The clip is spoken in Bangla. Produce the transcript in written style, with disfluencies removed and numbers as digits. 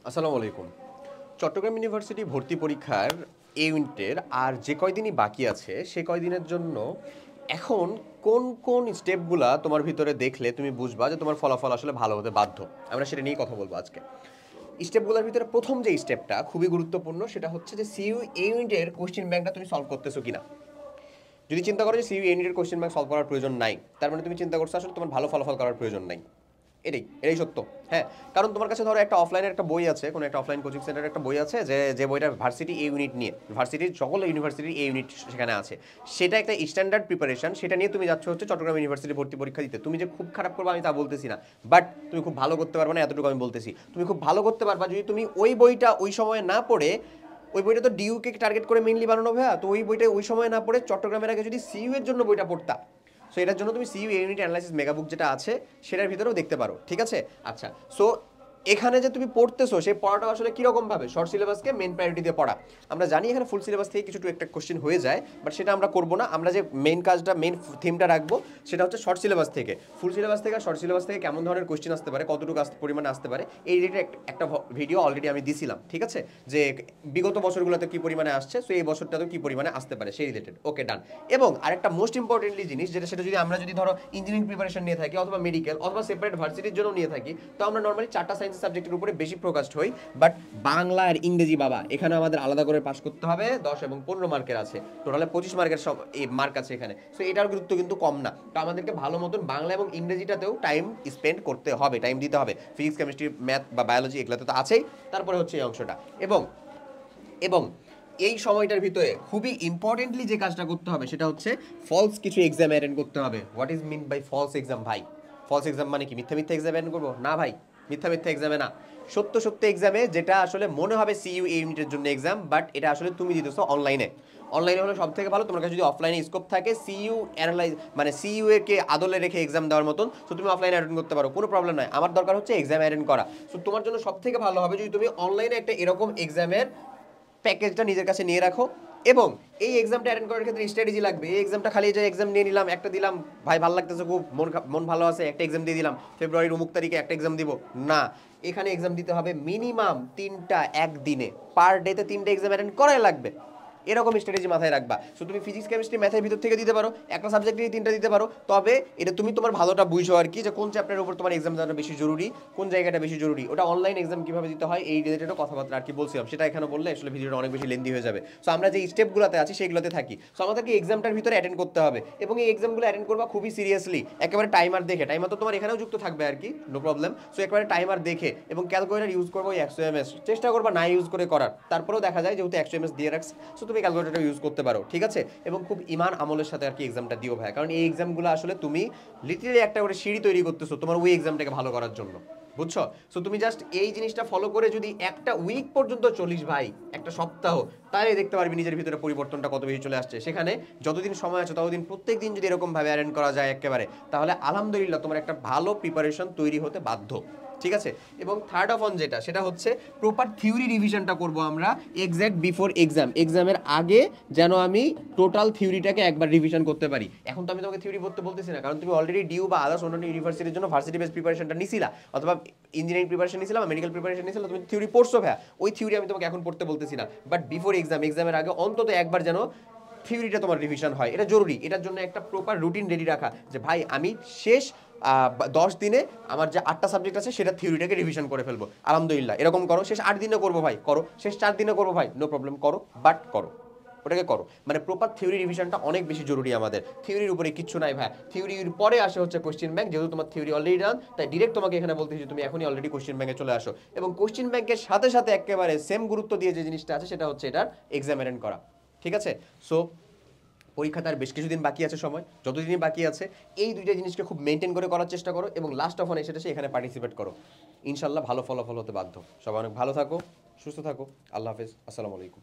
আসসালামু আলাইকুম। চট্টগ্রাম ইউনিভার্সিটি ভর্তি পরীক্ষার এ ইউনিটের আর যে কয়দিনই বাকি আছে সে কয়দিনের জন্য এখন কোন কোন স্টেপগুলা তোমার ভিতরে দেখলে তুমি বুঝবা যে তোমার ফলাফল আসলে ভালো হতে বাধ্য। আমরা সেটা নিয়েই কথা বলবো আজকে। স্টেপগুলোর ভিতরে প্রথম যে স্টেপটা খুবই গুরুত্বপূর্ণ সেটা হচ্ছে যে সিইউ এ ইউনিটের কোশ্চেন ব্যাংকটা তুমি সলভ করতেছো কিনা। যদি চিন্তা করো যে সিইউ এ ইউনিটের কোশ্চেন ব্যাংক সলভ করার প্রয়োজন নাই, তার মানে তুমি চিন্তা করছো আসলে তোমার ভালো ফলাফল করার প্রয়োজন নাই। এটাই সত্য। হ্যাঁ, কারণ তোমার কাছে ধরো একটা অফলাইনের একটা বই আছে, কোনো একটা অফলাইন কোচিং সেন্টারের একটা বই আছে, যে বইটা ভার্সিটি এ ইউনিট নিয়ে, ভার্সিটির সকল ইউনিভার্সিটির এ ইউনিট সেখানে আছে, সেটা একটা স্ট্যান্ডার্ড প্রিপারেশন, সেটা নিয়ে তুমি যাচ্ছ হচ্ছে চট্টগ্রাম ইউনিভার্সিটি ভর্তি পরীক্ষা দিতে। তুমি যে খুব খারাপ করবে আমি তা বলতেছি না, বাট তুমি খুব ভালো করতে পারবে না এতটুকু আমি বলতেছি। তুমি খুব ভালো করতে পারবা যদি তুমি ওই বইটা ওই সময় না পড়ে, ওই বইটা তো ডিউকে টার্গেট করে মেইনলি বানানো ভাইয়া, তো ওই বইটা ওই সময় না পড়ে চট্টগ্রামের আগে যদি সিইউ এর জন্য বইটা পড়তা, সো এটার জন্য তুমি সিইউ ইউনিট অ্যানালাইসিস মেগাবুক যেটা আছে সেটার ভিতরেও দেখতে পারো। ঠিক আছে? আচ্ছা, সো এখানে যে তুমি পড়তেছো সেই পড়াটা আসলে কিরকম ভাবে শর্ট সিলেবাসকে মেন প্রায়োরিটি দিয়ে পড়া। আমরা জানি এখানে ফুল সিলেবাস থেকে কিছু একটা কোশ্চেন হয়ে যায়, বাট সেটা আমরা করবো না। আমরা যে মেন কাজটা, মেন থিমটা রাখবো সেটা হচ্ছে শর্ট সিলেবাস থেকে। ফুল সিলেবাস থেকে, শর্ট সিলেবাস থেকে কেমন ধরনের কোশ্চেন আসতে পারে, কতটুকু পরিমাণে আসতে পারে, এই রিলেটেড একটা ভিডিও অলরেডি আমি দিছিলাম। ঠিক আছে? যে বিগত বছরগুলোতে কি পরিমাণে আসছে, সো এই বছরটাতেও কি পরিমাণে আসতে পারে সেই রিলেটেড। ওকে, ডান। এবং আরেকটা মোস্ট ইম্পর্টেন্টলি জিনিস যেটা, সেটা যদি আমরা যদি ধরো ইঞ্জিনিয়ারিং প্রিপারেশন নিয়ে থাকি অথবা মেডিকেল অথবা সেপারেট ভার্সিটির জন্য নিয়ে থাকি, তো আমরা নর্মালি 4টা সায়েন্স সাবজেক্টের উপরে বেশি ফোকাসড হই। বাট বাংলা আর ইংরেজি বাবা এখানে আমাদের আলাদা করে পাস করতে হবে, 10 এবং 15 মার্কের আছে, টোটালে 25 মার্কের সব এই মার্ক আছে এখানে। সো এটার গুরুত্ব কিন্তু কম না। তো আমাদেরকে ভালো মতন বাংলা এবং ইংরেজিটাতেও টাইম স্পেন্ড করতে হবে, টাইম দিতে হবে। ফিজিক্স, কেমিস্ট্রি, ম্যাথ বা বায়োলজি এগুলোতে তো আছেই, তারপরে হচ্ছে এই অংশটা। এবং এবং এই সময়টার ভিতরে খুবই ইম্পর্টেন্টলি যে কাজটা করতে হবে সেটা হচ্ছে ফলস কিছু এক্সাম অ্যাটেন্ড করতে হবে। What is mean by false exam ভাই? ফলস এক্সাম মানে কি? মিথ্যা মিথ্যা এক্সাম অ্যাটেন্ড করবো না ভাই, মিথ্যা মিথ্যা এক্সামে না, সত্য সত্য এক্সামে, যেটা আসলে মনে হবে সিইউ এই ইউনিটের জন্য এক্সাম, বাট এটা আসলে তুমি দিতেছো অনলাইনে। অনলাইনে হলে সব থেকে ভালো। তোমার কাছে যদি অফলাইনে স্কোপ থাকে সিইউ অ্যানালাইজ মানে সিইউ এর কে আদলে রেখে এক্সাম দেওয়ার মতন, তো তুমি অফলাইনে অ্যাটেন্ড করতে পারো, কোনো প্রবলেম নয়। আমার দরকার হচ্ছে এক্সাম অ্যাটেন্ড করা। সো তোমার জন্য সব থেকে ভালো হবে যদি তুমি অনলাইনে একটা এরকম এক্সামের প্যাকেজটা নিজের কাছে নিয়ে রাখো। এবং এই এক্সামটা অ্যাটেন্ড করার ক্ষেত্রে স্ট্র্যাটেজি লাগবে। এই এক্সামটা খালি যে এক্সাম নিয়ে নিলাম, একটা দিলাম, ভাই ভালো লাগতেছে, খুব মন ভালো আছে, একটা এক্সাম দিয়ে দিলাম, ফেব্রুয়ারির অমুক তারিখে একটা এক্সাম দিব, না। এখানে এক্সাম দিতে হবে মিনিমাম 3টা একদিনে, পার ডেতে 3টা এক্সাম অ্যাটেন্ড করাই লাগবে। এরকম স্ট্র্যাটেজি মাথায় রাখবা। সো তুমি ফিজিক্স, কেমিস্ট্রি, ম্যাথের ভিতর থেকে দিতে পারো, একটা সাবজেক্টে 3টা দিতে পারো, তবে এটা তুমি তোমার ভালোটা বুঝো আর কি, যে কোন চ্যাপ্টারের উপর তোমার এক্সাম দেওয়াটা বেশি জরুরি, কোন জায়গাটা বেশি জরুরি। ওটা অনলাইন এক্সাম কিভাবে দিতে হয় এই রিলেটেডও কথাবার্তা আর কি বলছিলাম, সেটা এখানে বললে আসলে ভিডিওটা অনেক বেশি লেন্দি হয়ে যাবে। সো আমরা যে স্টেপগুলোতে আছি সেইগুলোতে থাকি। সো আমাদেরকে এক্সামটার ভিতরে অ্যাটেন্ড করতে হবে, এবং এই এক্সামগুলো অ্যাটেন্ড করবা খুবই সিরিয়াসলি, একেবারে টাইমার দেখে। টাইমার তো তোমার এখানেও যুক্ত থাকবে আর কি, নো প্রবলেম। সো একেবারে টাইমার দেখে, এবং ক্যালকুলেটার ইউজ করবো 100 ms, চেষ্টা করবা না ইউজ করে করার। তারপরেও দেখা যায় যেহেতু 100 ms দিয়ে রাখছে, সো তুমি ক্যালকুলেটার ইউজ করতে পারো। ঠিক আছে? এবং খুব ইমান আমলের সাথে আর কি এক্সামটা দিও ভাই, কারণ এই এক্সামগুলো আসলে তুমি লিটারালি একটা করে সিঁড়ি তৈরি করতেছো তোমার ওই এক্সামটাকে ভালো করার জন্য। বুঝছো? সো তুমি জাস্ট এই জিনিসটা ফলো করে যদি একটা উইক পর্যন্ত চলিস ভাই, একটা সপ্তাহ, তাহলে দেখতে পারবি নিজের ভিতরে পরিবর্তনটা কত বেশি চলে আসছে। সেখানে যতদিন সময় আছে ততদিন প্রত্যেক দিন যদি এরকম ভাবে অ্যাটেন্ড করা যায় একেবারে, তাহলে আলহামদুলিল্লাহ তোমার একটা ভালো প্রিপারেশন তৈরি হতে বাধ্য। ঠিক আছে? এবং থার্ড অফ অন যেটা, সেটা হচ্ছে প্রপার থিওরি রিভিশনটা করব আমরা এক্স্যাক্ট বিফোর এক্সাম। এক্সামের আগে যেন আমি টোটাল থিওরিটাকে একবার রিভিশন করতে পারি। এখন তো আমি তোমাকে থিওরি পড়তে বলতেছি না, কারণ তুমি অলরেডি ডিউ বা আদার্স অন্যান্য ইউনিভার্সিটির জন্য ভার্সিটি বেস প্রিপারেশনটা নিছিলা, অথবা ইঞ্জিনিয়ারিং প্রিপারেশন নিছিলা বা মেডিকেল প্রিপারেশন নিছিলা, তুমি থিওরি পড়ছো ভাইয়া, ওই থিওরি আমি তোমাকে এখন পড়তে বলতেছি না। বাট বিফোর এক্সাম, এক্সামের আগে অন্তত একবার যেন থিওরিটা তোমার রিভিশন হয়, এটা জরুরি। এটার জন্য একটা প্রপার রুটিন রেডি রাখা, যে ভাই আমি শেষ 10 দিনে আমার যে 8টা সাবজেক্ট আছে সেটা থিওরিটাকে রিভিশন করে ফেলবো। আলহামদুলিল্লাহ, এরকম করো। শেষ 8 দিনে করবো ভাই, করো। শেষ 4 দিনে করবো ভাই, নো প্রবলেম, করো, বাট করো, ওটাকে করো। মানে প্রপার থিওরি রিভিশনটা অনেক বেশি জরুরি আমাদের। থিওরির উপরে কিচ্ছু নাই ভাই, থিওরির পরে আসে হচ্ছে কোশ্চেন ব্যাংক। যেহেতু তোমার থিওরি অলরেডি ডান, তাই ডিরেক্ট তোমাকে এখানে বলতেছি তুমি এখনই অলরেডি কোশ্চেন ব্যাংকে চলে আসো। এবং কোশ্চেন ব্যাংকের সাথে সাথে একেবারে সেম গুরুত্ব দিয়ে যে জিনিসটা আছে সেটা হচ্ছে এটার এক্সাম অ্যাটেন্ড করা। ঠিক আছে? সো পরীক্ষা তার বেশ কিছুদিন বাকি আছে, সময় যতদিনই বাকি আছে এই দুইটা জিনিসকে খুব মেনটেন করে করার চেষ্টা করো, এবং লাস্ট অফ অন এসে এখানে পার্টিসিপেট করো। ইনশাল্লাহ ভালো ফলাফল হতে বাধ্য। সবাই অনেক ভালো থাকো, সুস্থ থাকো। আল্লাহ হাফেজ, আসসালামু আলাইকুম।